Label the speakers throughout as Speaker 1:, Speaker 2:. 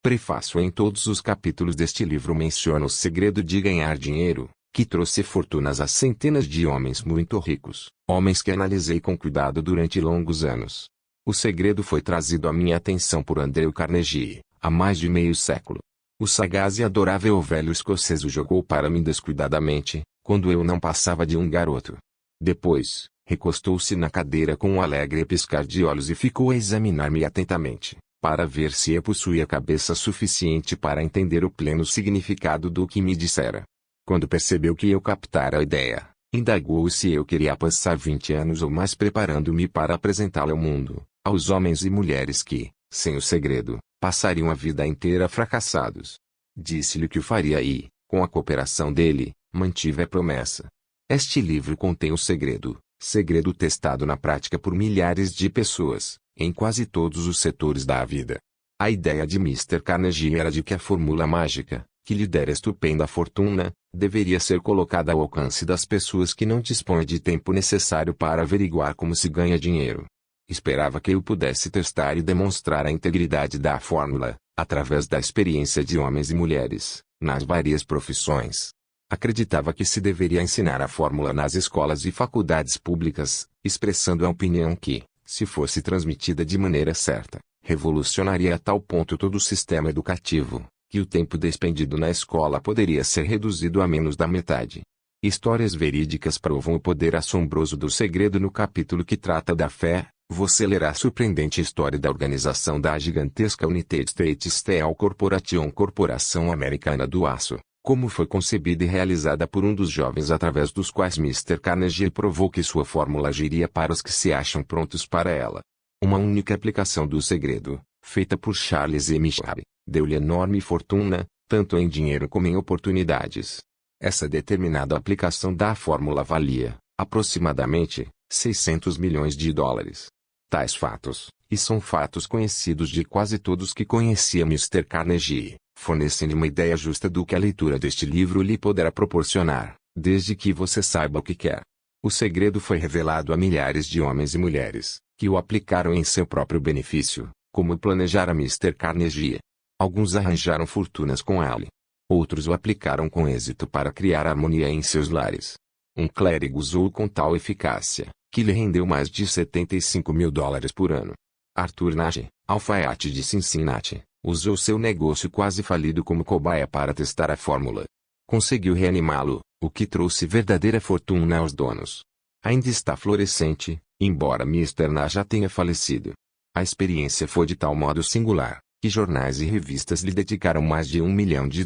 Speaker 1: Prefácio. Em todos os capítulos deste livro menciono o segredo de ganhar dinheiro, que trouxe fortunas a centenas de homens muito ricos, homens que analisei com cuidado durante longos anos. O segredo foi trazido à minha atenção por Andrew Carnegie, há mais de meio século. O sagaz e adorável velho escocês o jogou para mim descuidadamente, quando eu não passava de um garoto. Depois, recostou-se na cadeira com um alegre piscar de olhos e ficou a examinar-me atentamente, para ver se eu possuía cabeça suficiente para entender o pleno significado do que me dissera. Quando percebeu que eu captara a ideia, indagou se eu queria passar 20 anos ou mais preparando-me para apresentá-la ao mundo, aos homens e mulheres que, sem o segredo, passariam a vida inteira fracassados. Disse-lhe que o faria e, com a cooperação dele, mantive a promessa. Este livro contém o segredo testado na prática por milhares de pessoas, em quase todos os setores da vida. A ideia de Mr. Carnegie era de que a fórmula mágica, que lhe dera estupenda fortuna, deveria ser colocada ao alcance das pessoas que não dispõem de tempo necessário para averiguar como se ganha dinheiro. Esperava que eu pudesse testar e demonstrar a integridade da fórmula, através da experiência de homens e mulheres, nas várias profissões. Acreditava que se deveria ensinar a fórmula nas escolas e faculdades públicas, expressando a opinião que, se fosse transmitida de maneira certa, revolucionaria a tal ponto todo o sistema educativo, que o tempo despendido na escola poderia ser reduzido a menos da metade. Histórias verídicas provam o poder assombroso do segredo. No capítulo que trata da fé, você lerá a surpreendente história da organização da gigantesca United States Steel Corporation, corporação americana do aço, como foi concebida e realizada por um dos jovens através dos quais Mr. Carnegie provou que sua fórmula agiria para os que se acham prontos para ela. Uma única aplicação do segredo, feita por Charles M. Schwab, deu-lhe enorme fortuna, tanto em dinheiro como em oportunidades. Essa determinada aplicação da fórmula valia, aproximadamente, 600 milhões de dólares. Tais fatos, e são fatos conhecidos de quase todos que conheciam Mr. Carnegie, fornecem-lhe uma ideia justa do que a leitura deste livro lhe poderá proporcionar, desde que você saiba o que quer. O segredo foi revelado a milhares de homens e mulheres, que o aplicaram em seu próprio benefício, como planejara Mr. Carnegie. Alguns arranjaram fortunas com ele. Outros o aplicaram com êxito para criar harmonia em seus lares. Um clérigo usou-o com tal eficácia, que lhe rendeu mais de 75 mil dólares por ano. Arthur Nash, alfaiate de Cincinnati, usou seu negócio quase falido como cobaia para testar a fórmula. Conseguiu reanimá-lo, o que trouxe verdadeira fortuna aos donos. Ainda está florescente, embora Mr. Nash já tenha falecido. A experiência foi de tal modo singular, que jornais e revistas lhe dedicaram mais de $1 milhão de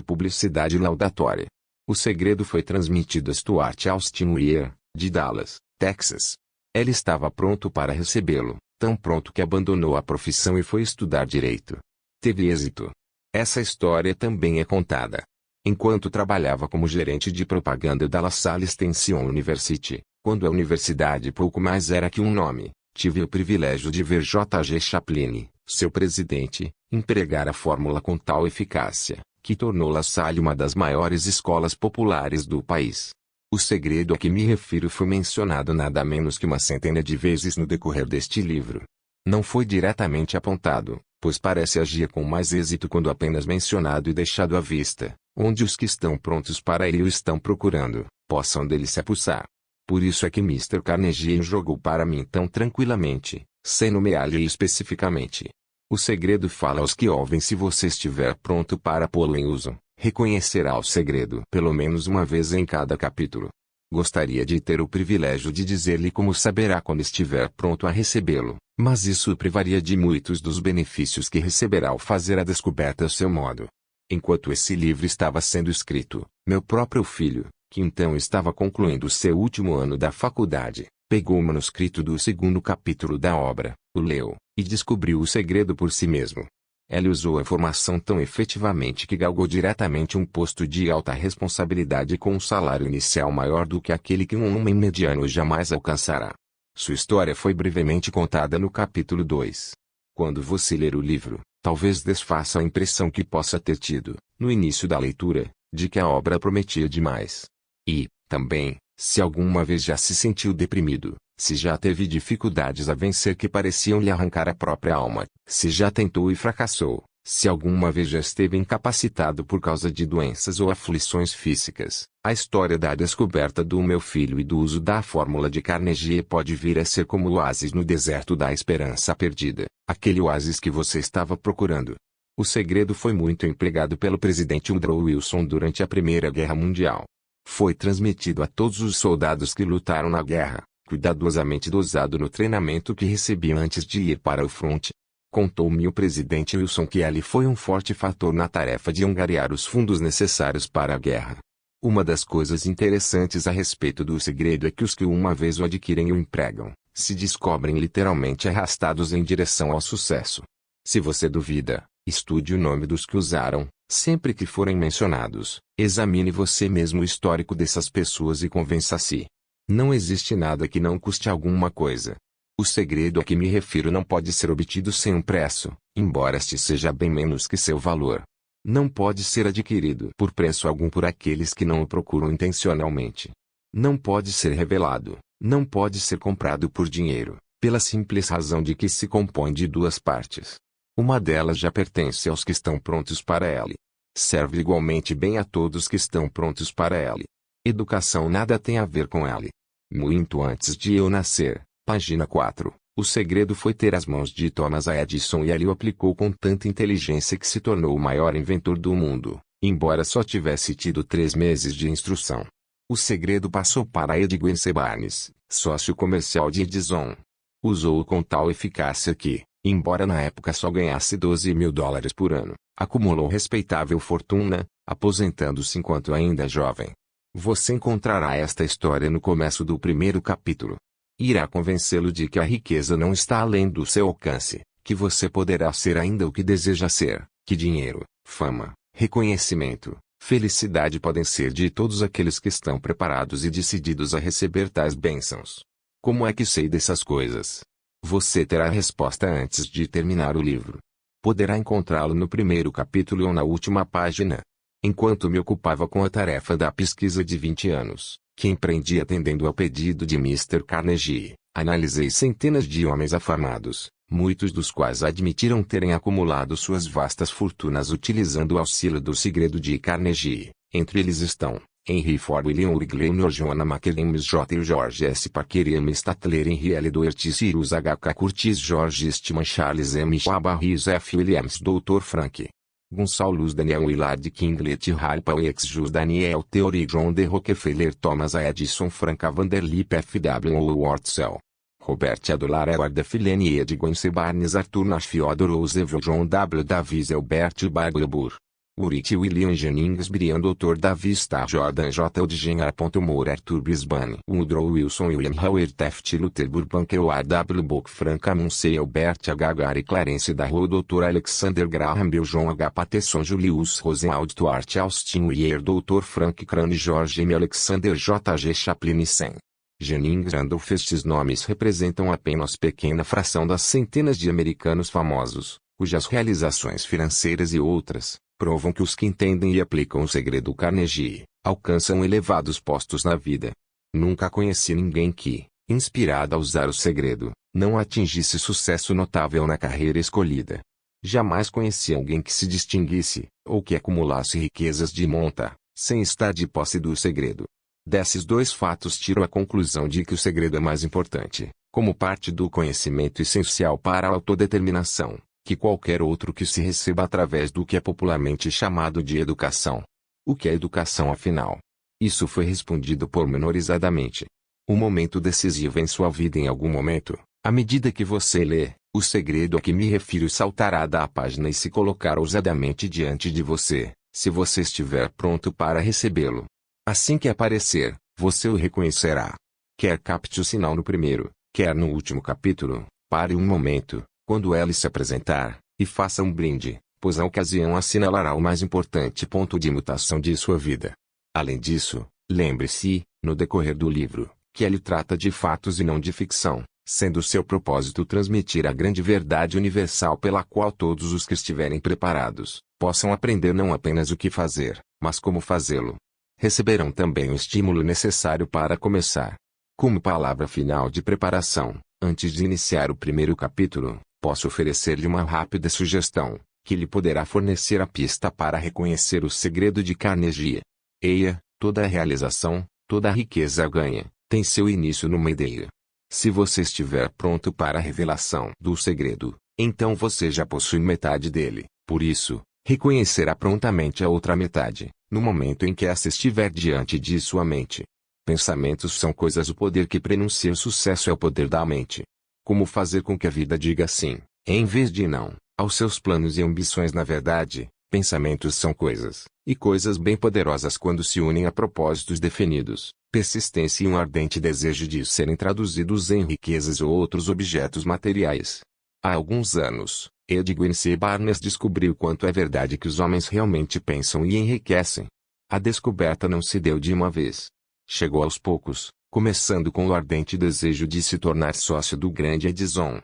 Speaker 1: publicidade laudatória. O segredo foi transmitido a Stuart Austin Weir, de Dallas, Texas. Ele estava pronto para recebê-lo, tão pronto que abandonou a profissão e foi estudar direito. Teve êxito. Essa história também é contada. Enquanto trabalhava como gerente de propaganda da LaSalle Extension University, quando a universidade pouco mais era que um nome, tive o privilégio de ver J.G. Chaplin, seu presidente, empregar a fórmula com tal eficácia, que tornou LaSalle uma das maiores escolas populares do país. O segredo a que me refiro foi mencionado nada menos que uma centena de vezes no decorrer deste livro. Não foi diretamente apontado, pois parece agir com mais êxito quando apenas mencionado e deixado à vista, onde os que estão prontos para ir e o estão procurando, possam dele se apossar. Por isso é que Mr. Carnegie jogou para mim tão tranquilamente, sem nomear-lhe especificamente. O segredo fala aos que ouvem. Se você estiver pronto para pô-lo em uso, reconhecerá o segredo pelo menos uma vez em cada capítulo. Gostaria de ter o privilégio de dizer-lhe como saberá quando estiver pronto a recebê-lo, mas isso o privaria de muitos dos benefícios que receberá ao fazer a descoberta a seu modo. Enquanto esse livro estava sendo escrito, meu próprio filho, que então estava concluindo seu último ano da faculdade, pegou o manuscrito do segundo capítulo da obra, o leu, e descobriu o segredo por si mesmo. Ele usou a informação tão efetivamente que galgou diretamente um posto de alta responsabilidade com um salário inicial maior do que aquele que um homem mediano jamais alcançará. Sua história foi brevemente contada no capítulo 2. Quando você ler o livro, talvez desfaça a impressão que possa ter tido, no início da leitura, de que a obra prometia demais. E, também, se alguma vez já se sentiu deprimido, se já teve dificuldades a vencer que pareciam lhe arrancar a própria alma, se já tentou e fracassou, Se alguma vez já esteve incapacitado por causa de doenças ou aflições físicas, a história da descoberta do meu filho e do uso da fórmula de Carnegie pode vir a ser como o oásis no deserto da esperança perdida, aquele oásis que você estava procurando. O segredo foi muito empregado pelo presidente Woodrow Wilson durante a Primeira Guerra Mundial. Foi transmitido a todos os soldados que lutaram na guerra, cuidadosamente dosado no treinamento que recebiam antes de ir para o fronte. Contou-me o presidente Wilson que ele foi um forte fator na tarefa de angariar os fundos necessários para a guerra. Uma das coisas interessantes a respeito do segredo é que os que uma vez o adquirem e o empregam, se descobrem literalmente arrastados em direção ao sucesso. Se você duvida, estude o nome dos que usaram, sempre que forem mencionados, examine você mesmo o histórico dessas pessoas e convença-se. Não existe nada que não custe alguma coisa. O segredo a que me refiro não pode ser obtido sem um preço, embora este seja bem menos que seu valor. Não pode ser adquirido por preço algum por aqueles que não o procuram intencionalmente. Não pode ser revelado, não pode ser comprado por dinheiro, pela simples razão de que se compõe de duas partes. Uma delas já pertence aos que estão prontos para ela. Serve igualmente bem a todos que estão prontos para ela. Educação nada tem a ver com ela. Muito antes de eu nascer, página 4, o segredo foi ter as mãos de Thomas A. Edison e ele o aplicou com tanta inteligência que se tornou o maior inventor do mundo, embora só tivesse tido 3 meses de instrução. O segredo passou para Edwin C. Barnes, sócio comercial de Edison. Usou-o com tal eficácia que, embora na época só ganhasse $12.000 por ano, acumulou respeitável fortuna, aposentando-se enquanto ainda jovem. Você encontrará esta história no começo do primeiro capítulo. Irá convencê-lo de que a riqueza não está além do seu alcance, que você poderá ser ainda o que deseja ser, que dinheiro, fama, reconhecimento, felicidade podem ser de todos aqueles que estão preparados e decididos a receber tais bênçãos. Como é que sei dessas coisas? Você terá a resposta antes de terminar o livro. Poderá encontrá-lo no primeiro capítulo ou na última página. Enquanto me ocupava com a tarefa da pesquisa de 20 anos, que empreendi atendendo ao pedido de Mr. Carnegie, analisei centenas de homens afamados, muitos dos quais admitiram terem acumulado suas vastas fortunas utilizando o auxílio do segredo de Carnegie. Entre eles estão Henry Ford, William Wrigley, John McCain, J. George S. Parker, M. Statler, Henry L. Doherty, Cyrus H. K. Curtis, George Eastman, Charles M. Schwab, Rhys F. Williams, Dr. Frank Gonçalves, Daniel Willard Kinglet, Harpa X. Jus, Daniel Theory, John D. Rockefeller, Thomas A. Edison, Frank Vanderlip, F.W. Wortzel, Robert Adolar, Edward F. Lane, Edwin C. Barnes, Arthur Nash, Fyodor Roosevelt, John W. Davis, Albert Baglebur, Urich William Jennings Bryan, Dr. Davi Starr, Jordan J. Odgener. Moore, Arthur Brisbane, Woodrow Wilson, William Howard Taft, Luther Burbank, Edward W. Book, Frank Amundsen, Albert H. Gary, Clarence Darrow, Dr. Alexander Graham Bell, John H. Patterson, Julius Rosenwald, Duarte Austin Weir, Dr. Frank Crane, George M. Alexander, J. G. Chaplin e Sam Jennings Randolph. Estes nomes representam apenas pequena fração das centenas de americanos famosos, cujas realizações financeiras e outras provam que os que entendem e aplicam o segredo Carnegie alcançam elevados postos na vida. Nunca conheci ninguém que, inspirado a usar o segredo, não atingisse sucesso notável na carreira escolhida. Jamais conheci alguém que se distinguisse, ou que acumulasse riquezas de monta, sem estar de posse do segredo. Desses dois fatos tiro a conclusão de que o segredo é mais importante, como parte do conhecimento essencial para a autodeterminação, que qualquer outro que se receba através do que é popularmente chamado de educação. O que é educação afinal? Isso foi respondido pormenorizadamente. Um momento decisivo em sua vida em algum momento, à medida que você lê, o segredo a que me refiro saltará da página e se colocar ousadamente diante de você, se você estiver pronto para recebê-lo. Assim que aparecer, você o reconhecerá. Quer capte o sinal no primeiro, quer no último capítulo, pare um momento, quando ela se apresentar, e faça um brinde, pois a ocasião assinalará o mais importante ponto de mutação de sua vida. Além disso, lembre-se, no decorrer do livro, que ele trata de fatos e não de ficção, sendo seu propósito transmitir a grande verdade universal pela qual todos os que estiverem preparados, possam aprender não apenas o que fazer, mas como fazê-lo. Receberão também o estímulo necessário para começar. Como palavra final de preparação, antes de iniciar o primeiro capítulo, posso oferecer-lhe uma rápida sugestão, que lhe poderá fornecer a pista para reconhecer o segredo de Carnegie. Eia, toda a realização, toda a riqueza ganha, tem seu início numa ideia. Se você estiver pronto para a revelação do segredo, então você já possui metade dele. Por isso, reconhecerá prontamente a outra metade, no momento em que essa estiver diante de sua mente. Pensamentos são coisas. O poder que prenuncia o sucesso é o poder da mente. Como fazer com que a vida diga sim, em vez de não, aos seus planos e ambições? Na verdade, pensamentos são coisas, e coisas bem poderosas quando se unem a propósitos definidos, persistência e um ardente desejo de serem traduzidos em riquezas ou outros objetos materiais. Há alguns anos, Edwin C. Barnes descobriu quanto é verdade que os homens realmente pensam e enriquecem. A descoberta não se deu de uma vez. Chegou aos poucos, começando com o ardente desejo de se tornar sócio do grande Edison.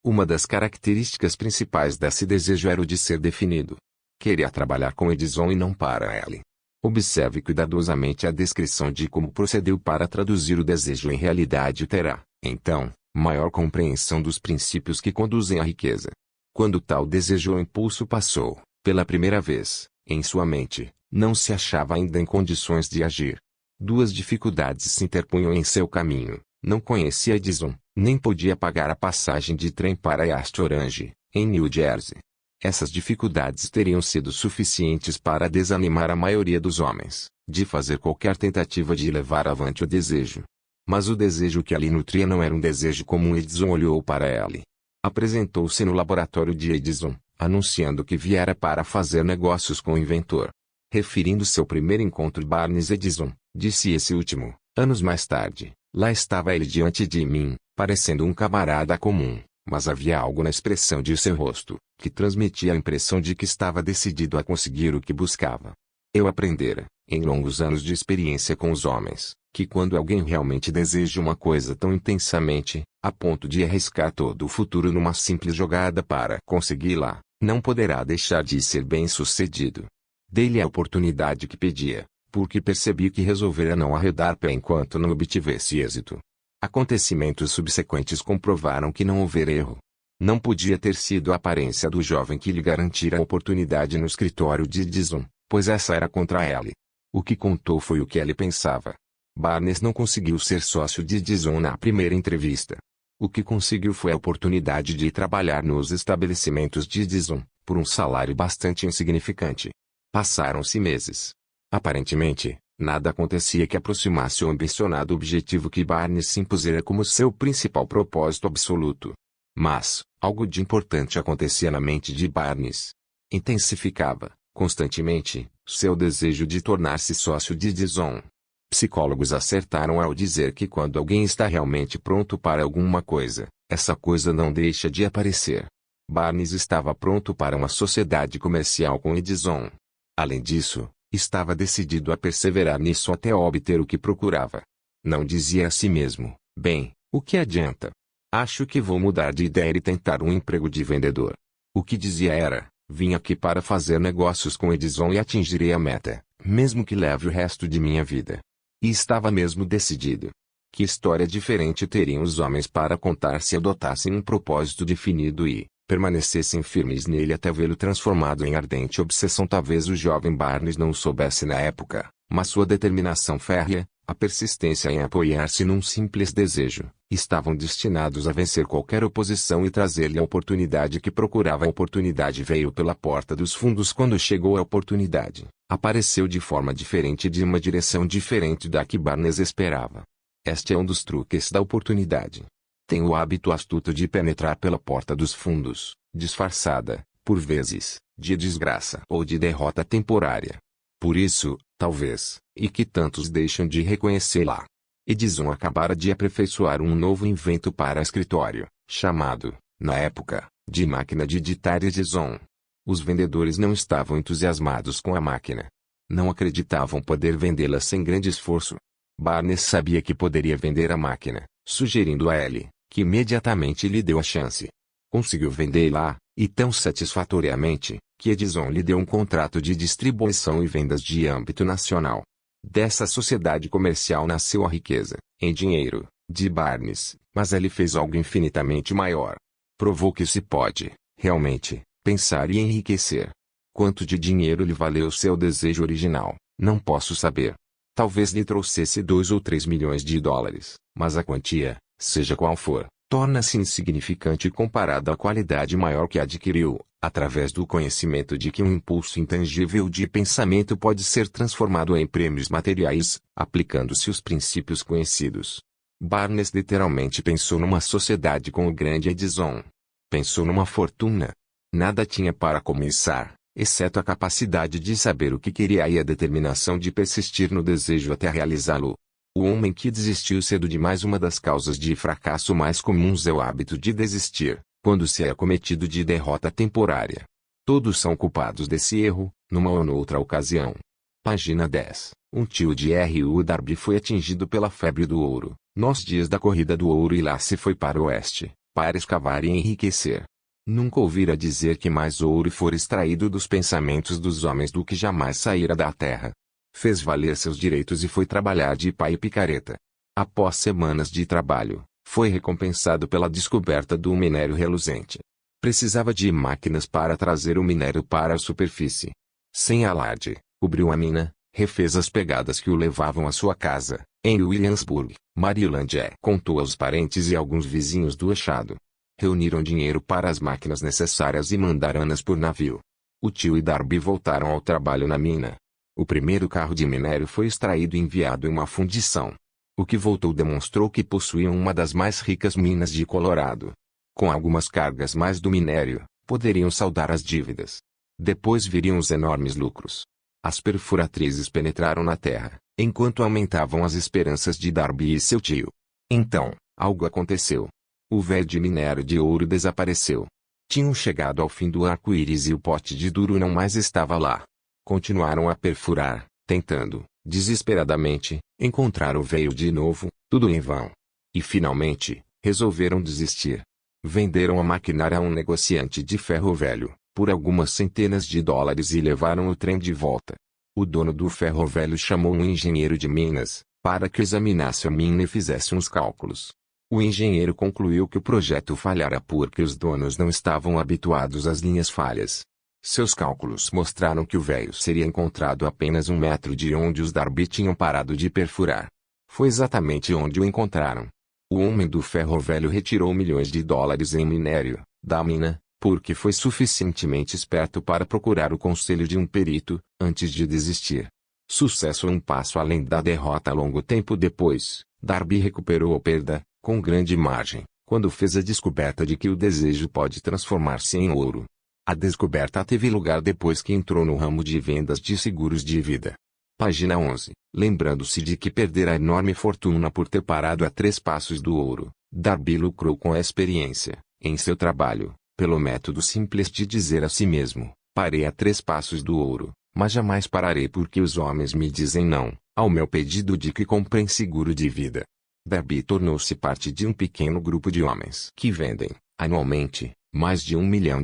Speaker 1: Uma das características principais desse desejo era o de ser definido. Queria trabalhar com Edison e não para ele. Observe cuidadosamente a descrição de como procedeu para traduzir o desejo em realidade e terá, então, maior compreensão dos princípios que conduzem à riqueza. Quando tal desejo ou impulso passou, pela primeira vez, em sua mente, não se achava ainda em condições de agir. Duas dificuldades se interpunham em seu caminho. Não conhecia Edison, nem podia pagar a passagem de trem para East Orange, em New Jersey. Essas dificuldades teriam sido suficientes para desanimar a maioria dos homens, de fazer qualquer tentativa de levar avante o desejo. Mas o desejo que ali nutria não era um desejo comum. Edison olhou para ele. Apresentou-se no laboratório de Edison, anunciando que viera para fazer negócios com o inventor. Referindo-se ao primeiro encontro Barnes-Edison, disse esse último, anos mais tarde, lá estava ele diante de mim, parecendo um camarada comum, mas havia algo na expressão de seu rosto, que transmitia a impressão de que estava decidido a conseguir o que buscava. Eu aprendera, em longos anos de experiência com os homens, que quando alguém realmente deseja uma coisa tão intensamente, a ponto de arriscar todo o futuro numa simples jogada para consegui-la, não poderá deixar de ser bem-sucedido. Dei-lhe a oportunidade que pedia, porque percebi que resolvera não arredar pé enquanto não obtivesse êxito. Acontecimentos subsequentes comprovaram que não houvera erro. Não podia ter sido a aparência do jovem que lhe garantira a oportunidade no escritório de Edison, pois essa era contra ele. O que contou foi o que ele pensava. Barnes não conseguiu ser sócio de Edison na primeira entrevista. O que conseguiu foi a oportunidade de ir trabalhar nos estabelecimentos de Edison, por um salário bastante insignificante. Passaram-se meses. Aparentemente, nada acontecia que aproximasse o ambicionado objetivo que Barnes se impusera como seu principal propósito absoluto. Mas, algo de importante acontecia na mente de Barnes. Intensificava, constantemente, seu desejo de tornar-se sócio de Edison. Psicólogos acertaram ao dizer que quando alguém está realmente pronto para alguma coisa, essa coisa não deixa de aparecer. Barnes estava pronto para uma sociedade comercial com Edison. Além disso, estava decidido a perseverar nisso até obter o que procurava. Não dizia a si mesmo, bem, o que adianta? Acho que vou mudar de ideia e tentar um emprego de vendedor. O que dizia era, vim aqui para fazer negócios com Edison e atingirei a meta, mesmo que leve o resto de minha vida. E estava mesmo decidido. Que história diferente teriam os homens para contar se adotassem um propósito definido e permanecessem firmes nele até vê-lo transformado em ardente obsessão? Talvez o jovem Barnes não o soubesse na época, mas sua determinação férrea, a persistência em apoiar-se num simples desejo, estavam destinados a vencer qualquer oposição e trazer-lhe a oportunidade que procurava. A oportunidade veio pela porta dos fundos. Quando chegou a oportunidade, apareceu de forma diferente e de uma direção diferente da que Barnes esperava. Este é um dos truques da oportunidade. Tem o hábito astuto de penetrar pela porta dos fundos, disfarçada, por vezes, de desgraça ou de derrota temporária. Por isso, talvez, e que tantos deixam de reconhecê-la. Edison acabara de aperfeiçoar um novo invento para escritório, chamado, na época, de máquina de digitar Edison. Os vendedores não estavam entusiasmados com a máquina. Não acreditavam poder vendê-la sem grande esforço. Barnes sabia que poderia vender a máquina, sugerindo a ele, que imediatamente lhe deu a chance. Conseguiu vendê-la, e tão satisfatoriamente, que Edison lhe deu um contrato de distribuição e vendas de âmbito nacional. Dessa sociedade comercial nasceu a riqueza, em dinheiro, de Barnes, mas ele fez algo infinitamente maior. Provou que se pode, realmente, pensar e enriquecer. Quanto de dinheiro lhe valeu seu desejo original, não posso saber. Talvez lhe trouxesse 2 ou 3 milhões de dólares, mas a quantia, seja qual for, torna-se insignificante comparada à qualidade maior que adquiriu, através do conhecimento de que um impulso intangível de pensamento pode ser transformado em prêmios materiais, aplicando-se os princípios conhecidos. Barnes literalmente pensou numa sociedade com o grande Edison. Pensou numa fortuna. Nada tinha para começar, exceto a capacidade de saber o que queria e a determinação de persistir no desejo até realizá-lo. O homem que desistiu cedo demais. Uma das causas de fracasso mais comuns é o hábito de desistir, quando se é acometido de derrota temporária. Todos são culpados desse erro, numa ou noutra ocasião. Página 10. Um tio de R.U. Darby foi atingido pela febre do ouro, nos dias da corrida do ouro, e lá se foi para o oeste, para escavar e enriquecer. Nunca ouvira dizer que mais ouro fora extraído dos pensamentos dos homens do que jamais saíra da terra. Fez valer seus direitos e foi trabalhar de pai e picareta. Após semanas de trabalho, foi recompensado pela descoberta do minério reluzente. Precisava de máquinas para trazer o minério para a superfície. Sem alarde, cobriu a mina, refez as pegadas que o levavam à sua casa, em Williamsburg, Maryland, contou aos parentes e alguns vizinhos do achado. Reuniram dinheiro para as máquinas necessárias e mandaram-nas por navio. O tio e Darby voltaram ao trabalho na mina. O primeiro carro de minério foi extraído e enviado em uma fundição. O que voltou demonstrou que possuíam uma das mais ricas minas de Colorado. Com algumas cargas mais do minério, poderiam saldar as dívidas. Depois viriam os enormes lucros. As perfuratrizes penetraram na terra, enquanto aumentavam as esperanças de Darby e seu tio. Então, algo aconteceu. O véu de minério de ouro desapareceu. Tinham chegado ao fim do arco-íris e o pote de duro não mais estava lá. Continuaram a perfurar, tentando, desesperadamente, encontrar o véu de novo, tudo em vão. E finalmente, resolveram desistir. Venderam a maquinária a um negociante de ferro velho, por algumas centenas de dólares, e levaram o trem de volta. O dono do ferro velho chamou um engenheiro de minas, para que examinasse a mina e fizesse uns cálculos. O engenheiro concluiu que o projeto falhara porque os donos não estavam habituados às linhas falhas. Seus cálculos mostraram que o véio seria encontrado a apenas 1 metro de onde os Darby tinham parado de perfurar. Foi exatamente onde o encontraram. O homem do ferro velho retirou milhões de dólares em minério da mina, porque foi suficientemente esperto para procurar o conselho de um perito, antes de desistir. Sucesso um passo além da derrota. Longo tempo depois, Darby recuperou a perda, com grande margem, quando fez a descoberta de que o desejo pode transformar-se em ouro. A descoberta teve lugar depois que entrou no ramo de vendas de seguros de vida. Página 11. Lembrando-se de que perdera enorme fortuna por ter parado a 3 passos do ouro, Darby lucrou com a experiência, em seu trabalho, pelo método simples de dizer a si mesmo: parei a 3 passos do ouro, mas jamais pararei porque os homens me dizem não, ao meu pedido de que comprem seguro de vida. Darby tornou-se parte de um pequeno grupo de homens que vendem, anualmente, mais de $1 milhão.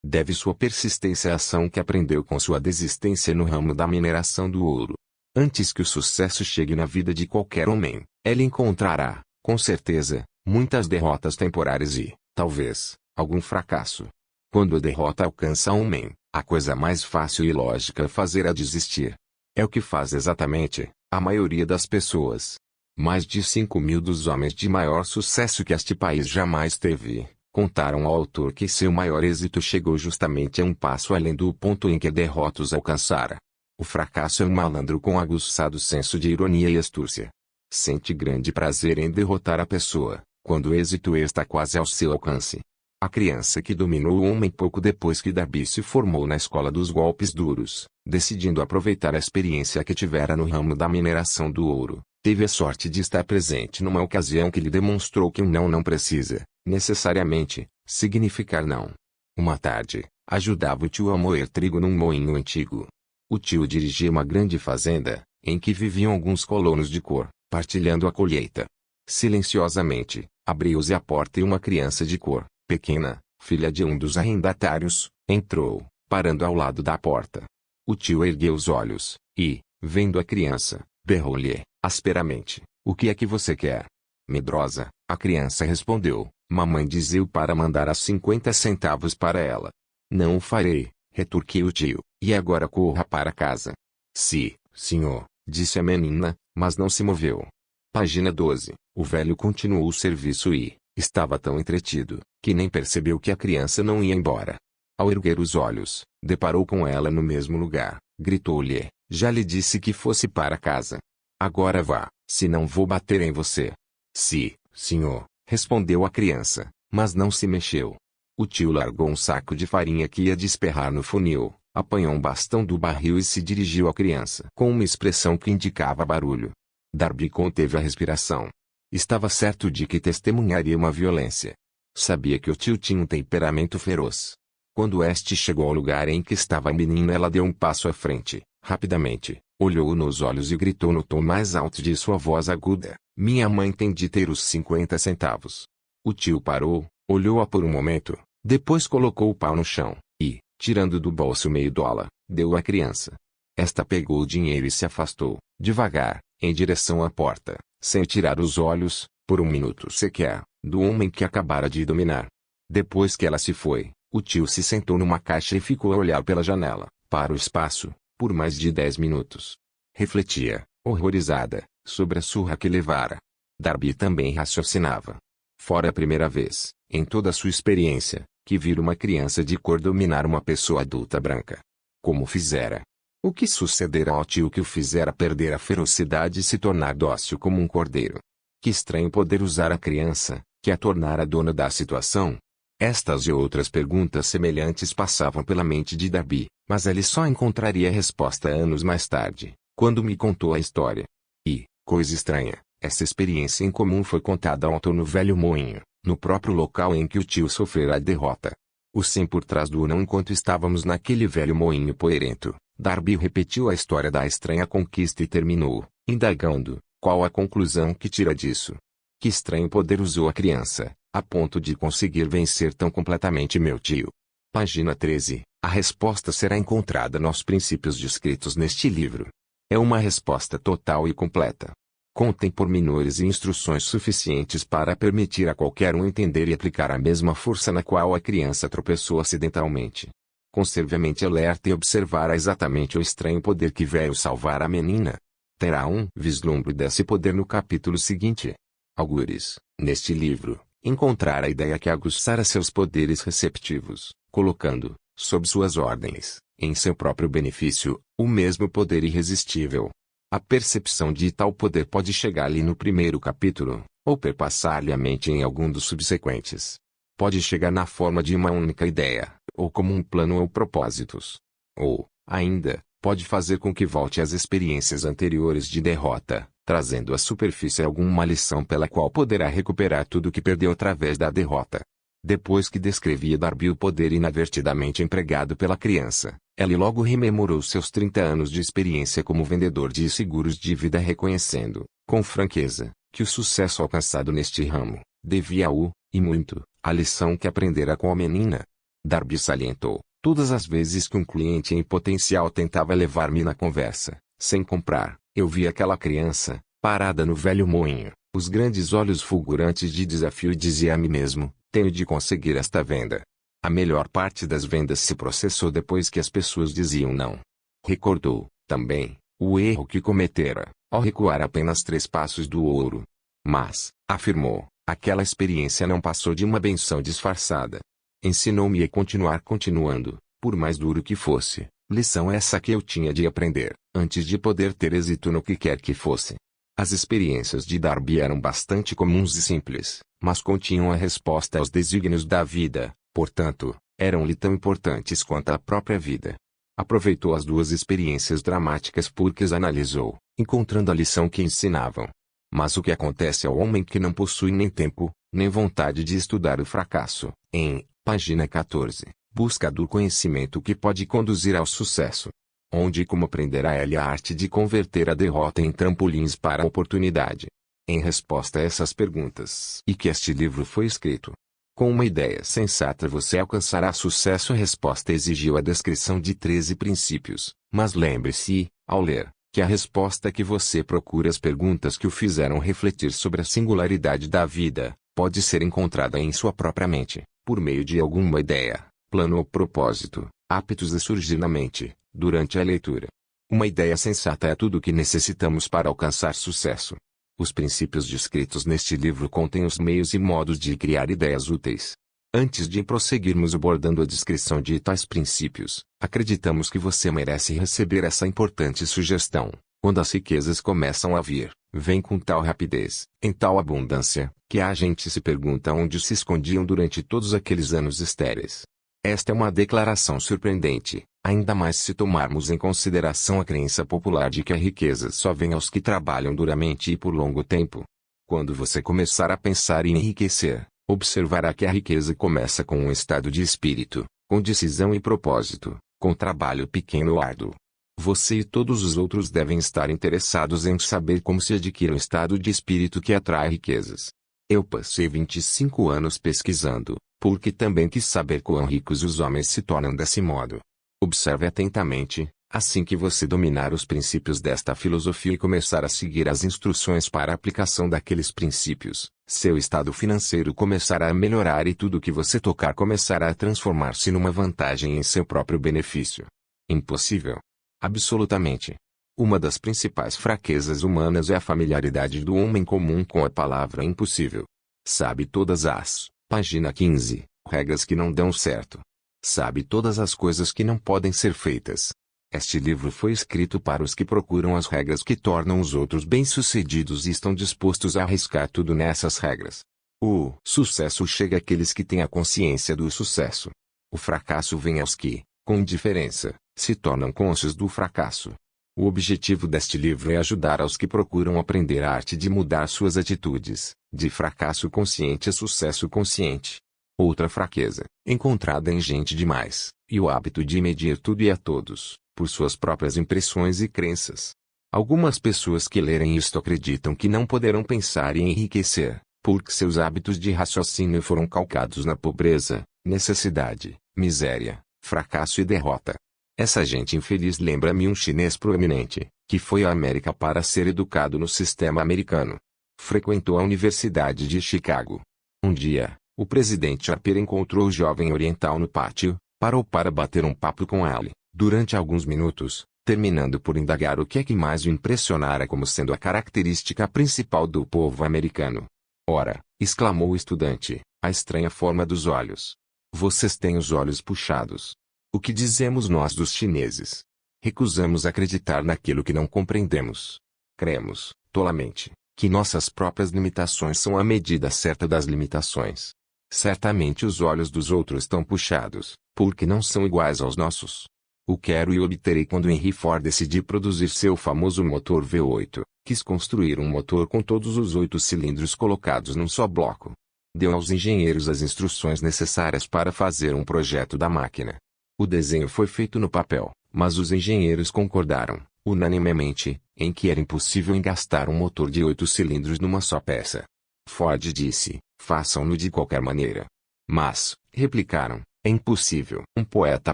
Speaker 1: Deve sua persistência à ação que aprendeu com sua desistência no ramo da mineração do ouro. Antes que o sucesso chegue na vida de qualquer homem, ele encontrará, com certeza, muitas derrotas temporárias e, talvez, algum fracasso. Quando a derrota alcança o homem, a coisa mais fácil e lógica a fazer é desistir. É o que faz exatamente a maioria das pessoas. Mais de 5.000 dos homens de maior sucesso que este país jamais teve contaram ao autor que seu maior êxito chegou justamente a um passo além do ponto em que a derrota os alcançara. O fracasso é um malandro com aguçado senso de ironia e astúcia. Sente grande prazer em derrotar a pessoa, quando o êxito está quase ao seu alcance. A criança que dominou o homem pouco depois que Darby se formou na escola dos golpes duros, decidindo aproveitar a experiência que tivera no ramo da mineração do ouro, teve a sorte de estar presente numa ocasião que lhe demonstrou que um não precisa, necessariamente, significar não. Uma tarde, ajudava o tio a moer trigo num moinho antigo. O tio dirigia uma grande fazenda, em que viviam alguns colonos de cor, partilhando a colheita. Silenciosamente, abriu-se a porta e uma criança de cor, pequena, filha de um dos arrendatários, entrou, parando ao lado da porta. O tio ergueu os olhos, e, vendo a criança, berrou-lhe, asperamente: "O que é que você quer?" Medrosa, a criança respondeu: "Mamãe dizeu para mandar as 50 centavos para ela." Não o farei, retorquiu o tio, e agora corra para casa. Sim, senhor, disse a menina, mas não se moveu. Página 12. O velho continuou o serviço e estava tão entretido, que nem percebeu que a criança não ia embora. Ao erguer os olhos, deparou com ela no mesmo lugar, gritou-lhe, já lhe disse que fosse para casa. Agora vá, senão vou bater em você. Sim, senhor, respondeu a criança, mas não se mexeu. O tio largou um saco de farinha que ia desperrar no funil, apanhou um bastão do barril e se dirigiu à criança com uma expressão que indicava barulho. Darby conteve a respiração. Estava certo de que testemunharia uma violência. Sabia que o tio tinha um temperamento feroz. Quando este chegou ao lugar em que estava a menina, ela deu um passo à frente, rapidamente, olhou-o nos olhos e gritou no tom mais alto de sua voz aguda, minha mãe tem de ter os 50 centavos. O tio parou, olhou-a por um momento, depois colocou o pau no chão, e, tirando do bolso meio dólar, deu à criança. Esta pegou o dinheiro e se afastou, devagar, em direção à porta, sem tirar os olhos, por um minuto sequer, do homem que acabara de dominar. Depois que ela se foi, o tio se sentou numa caixa e ficou a olhar pela janela, para o espaço, por mais de 10 minutos. Refletia, horrorizada, sobre a surra que levara. Darby também raciocinava. Fora a primeira vez, em toda a sua experiência, que vira uma criança de cor dominar uma pessoa adulta branca. Como fizera? O que sucedera ao tio que o fizera perder a ferocidade e se tornar dócil como um cordeiro? Que estranho poder usar a criança, que a tornara dona da situação? Estas e outras perguntas semelhantes passavam pela mente de Darby, mas ele só encontraria a resposta anos mais tarde, quando me contou a história. E, coisa estranha, essa experiência incomum foi contada ao autor no velho moinho, no próprio local em que o tio sofrera a derrota. O sim por trás do não. Enquanto estávamos naquele velho moinho poeirento, Darby repetiu a história da estranha conquista e terminou, indagando, qual a conclusão que tira disso? Que estranho poder usou a criança, a ponto de conseguir vencer tão completamente meu tio. Página 13. A resposta será encontrada nos princípios descritos neste livro. É uma resposta total e completa. Contém pormenores e instruções suficientes para permitir a qualquer um entender e aplicar a mesma força na qual a criança tropeçou acidentalmente. Conserve a mente alerta e observará exatamente o estranho poder que veio salvar a menina. Terá um vislumbre desse poder no capítulo seguinte. Algures, neste livro, encontrar a ideia que aguçara seus poderes receptivos, colocando, sob suas ordens, em seu próprio benefício, o mesmo poder irresistível. A percepção de tal poder pode chegar-lhe no primeiro capítulo, ou perpassar-lhe a mente em algum dos subsequentes. Pode chegar na forma de uma única ideia, ou como um plano ou propósitos. Ou, ainda, pode fazer com que volte às experiências anteriores de derrota, trazendo à superfície alguma lição pela qual poderá recuperar tudo o que perdeu através da derrota. Depois que descrevia Darby o poder inadvertidamente empregado pela criança, ele logo rememorou seus 30 anos de experiência como vendedor de seguros de vida, reconhecendo, com franqueza, que o sucesso alcançado neste ramo, devia e muito, à lição que aprendera com a menina. Darby salientou, todas as vezes que um cliente em potencial tentava levar-me na conversa, sem comprar, eu via aquela criança, parada no velho moinho, os grandes olhos fulgurantes de desafio, e dizia a mim mesmo, tenho de conseguir esta venda. A melhor parte das vendas se processou depois que as pessoas diziam não. Recordou, também, o erro que cometera, ao recuar apenas 3 passos do ouro. Mas, afirmou, aquela experiência não passou de uma benção disfarçada. Ensinou-me a continuar continuando, por mais duro que fosse, lição essa que eu tinha de aprender, antes de poder ter êxito no que quer que fosse. As experiências de Darby eram bastante comuns e simples, mas continham a resposta aos desígnios da vida, portanto, eram-lhe tão importantes quanto a própria vida. Aproveitou as 2 experiências dramáticas porque as analisou, encontrando a lição que ensinavam. Mas o que acontece ao homem que não possui nem tempo, nem vontade de estudar o fracasso, em página 14, busca do conhecimento que pode conduzir ao sucesso. Onde e como aprenderá ele a arte de converter a derrota em trampolins para a oportunidade? Em resposta a essas perguntas, e que este livro foi escrito. Com uma ideia sensata você alcançará sucesso. A resposta exigiu a descrição de 13 princípios, mas lembre-se, ao ler, que a resposta que você procura, as perguntas que o fizeram refletir sobre a singularidade da vida, pode ser encontrada em sua própria mente, por meio de alguma ideia, plano ou propósito, aptos a surgir na mente, durante a leitura. Uma ideia sensata é tudo o que necessitamos para alcançar sucesso. Os princípios descritos neste livro contêm os meios e modos de criar ideias úteis. Antes de prosseguirmos abordando a descrição de tais princípios, acreditamos que você merece receber essa importante sugestão. Quando as riquezas começam a vir, vêm com tal rapidez, em tal abundância, que a gente se pergunta onde se escondiam durante todos aqueles anos estéreis. Esta é uma declaração surpreendente, ainda mais se tomarmos em consideração a crença popular de que a riqueza só vem aos que trabalham duramente e por longo tempo. Quando você começar a pensar em enriquecer, observará que a riqueza começa com um estado de espírito, com decisão e propósito, com trabalho pequeno ou árduo. Você e todos os outros devem estar interessados em saber como se adquire um estado de espírito que atrai riquezas. Eu passei 25 anos pesquisando, porque também quis saber quão ricos os homens se tornam desse modo. Observe atentamente, assim que você dominar os princípios desta filosofia e começar a seguir as instruções para a aplicação daqueles princípios, seu estado financeiro começará a melhorar e tudo que você tocar começará a transformar-se numa vantagem em seu próprio benefício. Impossível. Absolutamente. Uma das principais fraquezas humanas é a familiaridade do homem comum com a palavra impossível. Sabe todas as, página 15, regras que não dão certo. Sabe todas as coisas que não podem ser feitas. Este livro foi escrito para os que procuram as regras que tornam os outros bem-sucedidos e estão dispostos a arriscar tudo nessas regras. O sucesso chega àqueles que têm a consciência do sucesso. O fracasso vem aos que, com indiferença, se tornam cônscios do fracasso. O objetivo deste livro é ajudar aos que procuram aprender a arte de mudar suas atitudes, de fracasso consciente a sucesso consciente. Outra fraqueza, encontrada em gente demais, e o hábito de medir tudo e a todos, por suas próprias impressões e crenças. Algumas pessoas que lerem isto acreditam que não poderão pensar em enriquecer, porque seus hábitos de raciocínio foram calcados na pobreza, necessidade, miséria, fracasso e derrota. Essa gente infeliz lembra-me um chinês proeminente, que foi à América para ser educado no sistema americano. Frequentou a Universidade de Chicago. Um dia, o presidente Harper encontrou o jovem oriental no pátio, parou para bater um papo com ele, durante alguns minutos, terminando por indagar o que é que mais o impressionara como sendo a característica principal do povo americano. Ora, exclamou o estudante, a estranha forma dos olhos. Vocês têm os olhos puxados. O que dizemos nós dos chineses? Recusamos acreditar naquilo que não compreendemos. Cremos, tolamente, que nossas próprias limitações são a medida certa das limitações. Certamente os olhos dos outros estão puxados, porque não são iguais aos nossos. O quero e obterei quando Henry Ford decidiu produzir seu famoso motor V8, quis construir um motor com todos os 8 cilindros colocados num só bloco. Deu aos engenheiros as instruções necessárias para fazer um projeto da máquina. O desenho foi feito no papel, mas os engenheiros concordaram, unanimemente, em que era impossível engastar um motor de 8 cilindros numa só peça. Ford disse, façam-no de qualquer maneira. Mas, replicaram, é impossível. Um poeta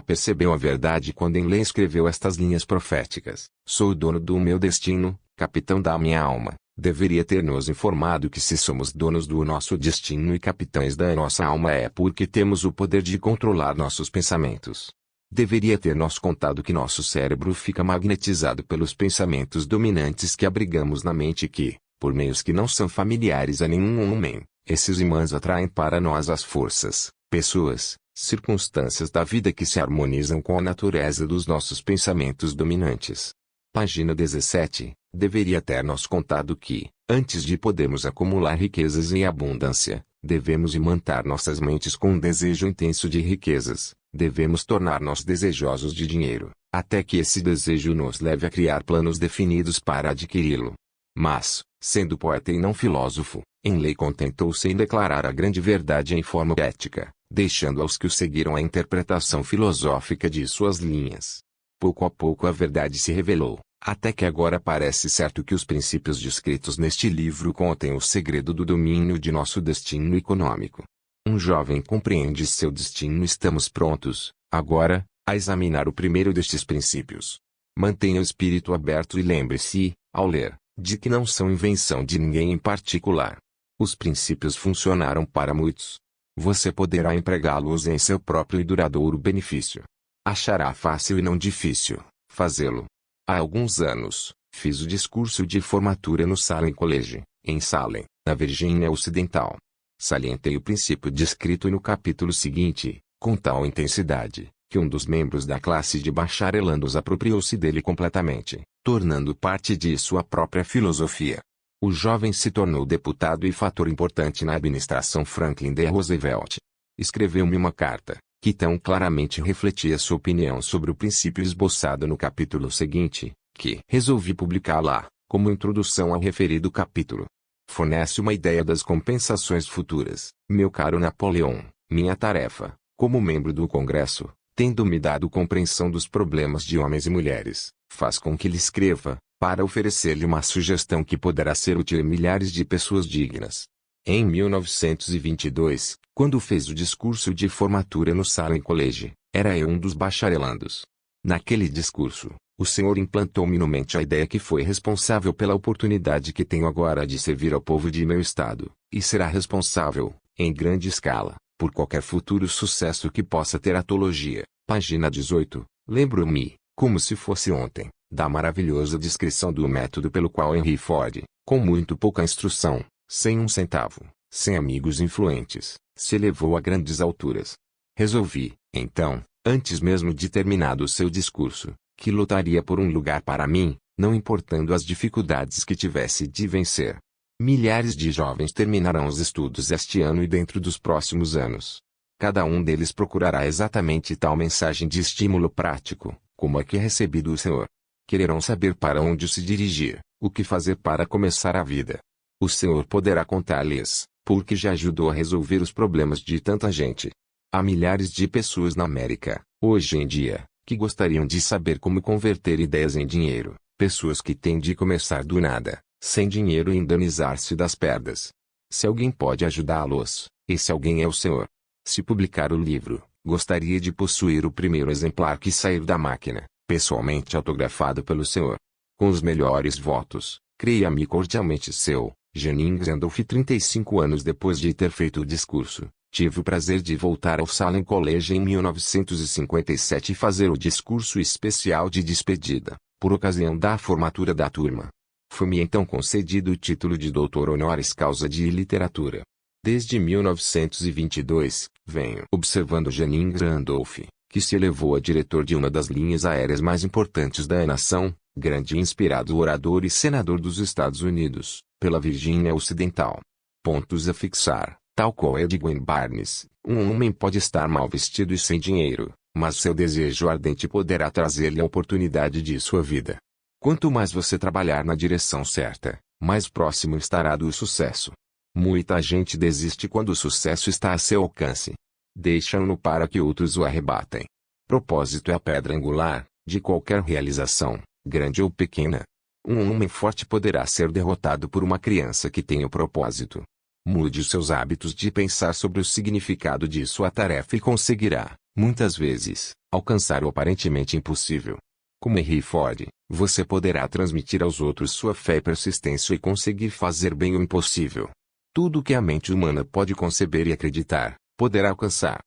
Speaker 1: percebeu a verdade quando em Lê escreveu estas linhas proféticas. Sou o dono do meu destino, capitão da minha alma. Deveria ter nos informado que se somos donos do nosso destino e capitães da nossa alma é porque temos o poder de controlar nossos pensamentos. Deveria ter nos contado que nosso cérebro fica magnetizado pelos pensamentos dominantes que abrigamos na mente e que, por meios que não são familiares a nenhum homem, esses imãs atraem para nós as forças, pessoas, circunstâncias da vida que se harmonizam com a natureza dos nossos pensamentos dominantes. Página 17. Deveria ter nos contado que, antes de podermos acumular riquezas em abundância, devemos imantar nossas mentes com um desejo intenso de riquezas, devemos tornar-nos desejosos de dinheiro, até que esse desejo nos leve a criar planos definidos para adquiri-lo. Mas, sendo poeta e não filósofo, Henley contentou-se em declarar a grande verdade em forma ética, deixando aos que o seguiram a interpretação filosófica de suas linhas. Pouco a pouco a verdade se revelou, até que agora parece certo que os princípios descritos neste livro contêm o segredo do domínio de nosso destino econômico. Um jovem compreende seu destino. Estamos prontos, agora, a examinar o primeiro destes princípios. Mantenha o espírito aberto e lembre-se, ao ler, de que não são invenção de ninguém em particular. Os princípios funcionaram para muitos. Você poderá empregá-los em seu próprio e duradouro benefício. Achará fácil e não difícil fazê-lo. Há alguns anos, fiz o discurso de formatura no Salem College, em Salem, na Virgínia Ocidental. Salientei o princípio descrito no capítulo seguinte, com tal intensidade, que um dos membros da classe de bacharelandos apropriou-se dele completamente, tornando parte de sua própria filosofia. O jovem se tornou deputado e fator importante na administração Franklin D. Roosevelt. Escreveu-me uma carta, que tão claramente refletia sua opinião sobre o princípio esboçado no capítulo seguinte, que resolvi publicar lá, como introdução ao referido capítulo. Fornece uma ideia das compensações futuras. Meu caro Napoleão, minha tarefa, como membro do Congresso, tendo-me dado compreensão dos problemas de homens e mulheres, faz com que lhe escreva, para oferecer-lhe uma sugestão que poderá ser útil a milhares de pessoas dignas. Em 1922, quando fez o discurso de formatura no Salem College, era eu um dos bacharelandos. Naquele discurso, o senhor implantou-me no mente a ideia que foi responsável pela oportunidade que tenho agora de servir ao povo de meu estado, e será responsável, em grande escala, por qualquer futuro sucesso que possa ter a teologia. Página 18, lembro-me, como se fosse ontem, da maravilhosa descrição do método pelo qual Henry Ford, com muito pouca instrução, sem um centavo, sem amigos influentes, se elevou a grandes alturas. Resolvi, então, antes mesmo de terminado o seu discurso, que lutaria por um lugar para mim, não importando as dificuldades que tivesse de vencer. Milhares de jovens terminarão os estudos este ano e dentro dos próximos anos. Cada um deles procurará exatamente tal mensagem de estímulo prático, como a que recebi do Senhor. Quererão saber para onde se dirigir, o que fazer para começar a vida. O Senhor poderá contar-lhes, porque já ajudou a resolver os problemas de tanta gente. Há milhares de pessoas na América, hoje em dia, que gostariam de saber como converter ideias em dinheiro, pessoas que têm de começar do nada, sem dinheiro e indenizar-se das perdas. Se alguém pode ajudá-los, esse alguém é o Senhor. Se publicar o livro, gostaria de possuir o primeiro exemplar que sair da máquina, pessoalmente autografado pelo Senhor. Com os melhores votos, creia-me cordialmente seu, Jennings Randolph. 35 anos depois de ter feito o discurso, tive o prazer de voltar ao Salem College em 1957 e fazer o discurso especial de despedida, por ocasião da formatura da turma. Foi-me então concedido o título de doutor honoris causa de literatura. Desde 1922, venho observando Jennings Randolph, que se elevou a diretor de uma das linhas aéreas mais importantes da nação, grande e inspirado orador e senador dos Estados Unidos, pela Virgínia Ocidental. Pontos a fixar, tal qual Edwin Barnes, um homem pode estar mal vestido e sem dinheiro, mas seu desejo ardente poderá trazer-lhe a oportunidade de sua vida. Quanto mais você trabalhar na direção certa, mais próximo estará do sucesso. Muita gente desiste quando o sucesso está a seu alcance. Deixam-no para que outros o arrebatem. Propósito é a pedra angular, de qualquer realização, grande ou pequena. Um homem forte poderá ser derrotado por uma criança que tem o propósito. Mude os seus hábitos de pensar sobre o significado de sua tarefa e conseguirá, muitas vezes, alcançar o aparentemente impossível. Como Henry Ford, você poderá transmitir aos outros sua fé e persistência e conseguir fazer bem o impossível. Tudo que a mente humana pode conceber e acreditar, poderá alcançar.